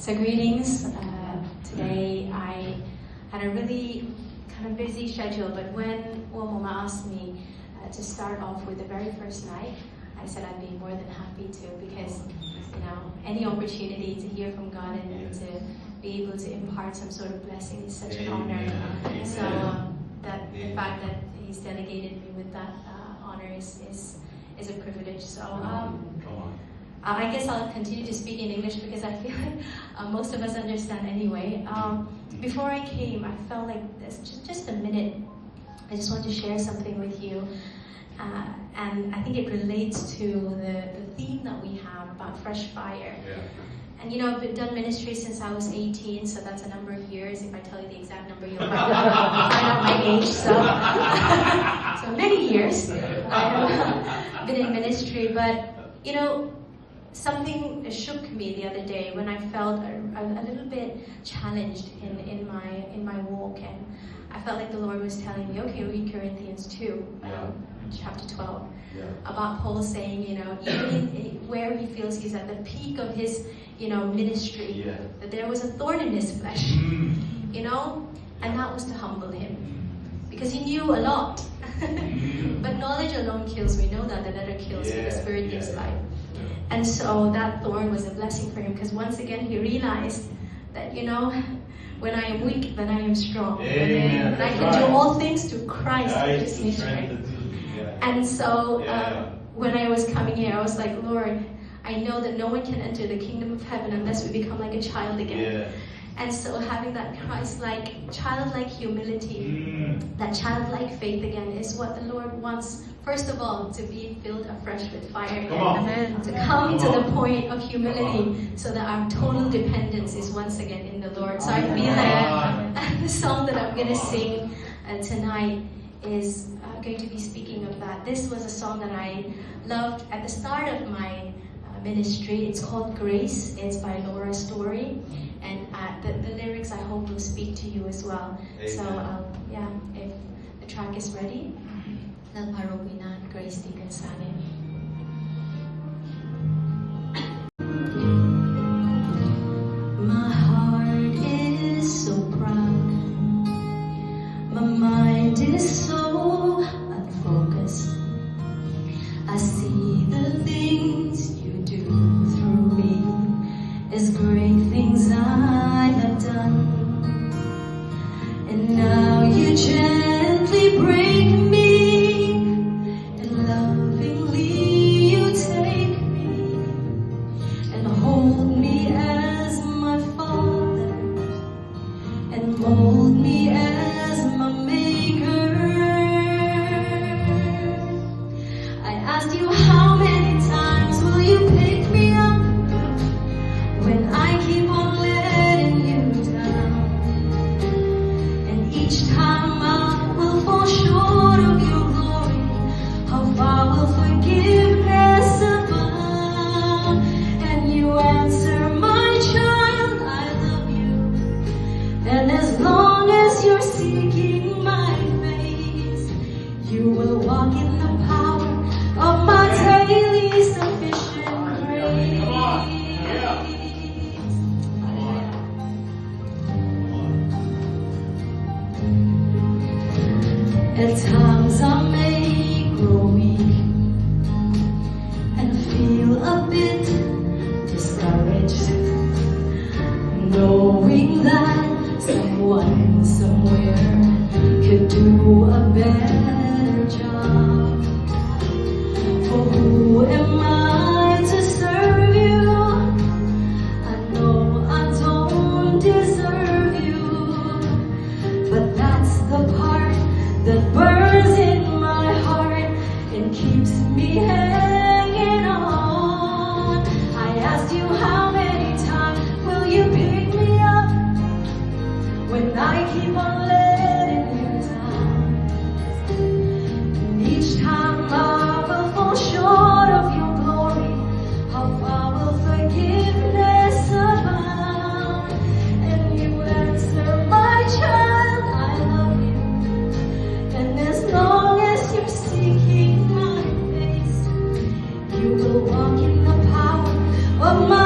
So greetings. Today I had a really kind of busy schedule, but when Mama asked me to start off with the very first night, I said I'd be more than happy to, because any opportunity to hear from God and to be able to impart some sort of blessing is such an honor. So that the fact that He's delegated me with that honor is a privilege. So I guess I'll continue to speak in English because I feel like most of us understand anyway. Before I came, I felt like there's just a minute. I just want to share something with you. And I think it relates to the theme that we have about fresh fire. And I've done ministry since I was 18, so that's a number of years. If I tell you the exact number, you'll find out my age. So many years I have been in ministry. But something shook me the other day when I felt a little bit challenged in my walk, and I felt like the Lord was telling me, okay, read Corinthians 2, chapter 12, about Paul saying, even where he feels he's at the peak of his, ministry, that there was a thorn in his flesh, and that was to humble him, because he knew a lot. But knowledge alone kills. We know that the letter kills, but the Spirit gives life. And so that thorn was a blessing for him, because once again he realized that, when I am weak, then I am strong. And I can do all things through Christ who gives me strength. And so when I was coming here, I was like, Lord, I know that no one can enter the kingdom of heaven unless we become like a child again. And so having that Christ-like, childlike humility, that childlike faith again is what the Lord wants. First of all, to be filled afresh with fire again. To come to the point of humility so that our total dependence is once again in the Lord. So I feel like the song that I'm going to sing tonight is going to be speaking of that. This was a song that I loved at the start of my ministry. It's called Grace. It's by Laura Story. And the lyrics I hope will speak to you as well. Amen. So if the track is ready, Lal Paropinan, Grace Deacon Sane. My heart is so proud. My mind is so unfocused. I see the things you do through me as great things I have done. And now you gently break me, and lovingly you take me and hold me as my Father and mold me as my Maker. I asked you, how many times will you pick me up when I keep on letting you down? And each time I will fall short of your glory, how far will forgiveness abound? And you answer, my child, I love you. And as long as you're seeking my face, you will walk in the power of my daily sufficient grace. At times I may grow weak and feel a bit discouraged, knowing that someone somewhere could do a better job. For who am I to serve you? I know I don't deserve you, but that's the part that burns in my heart and keeps me hanging on. I asked you, how many times will you pick me up when I keep on letting you down? And each time I will fall short of your glory, how far will forgiveness abound? And you answer, my child, I love you. And as long as you're seeking my face, you will walk in the power of my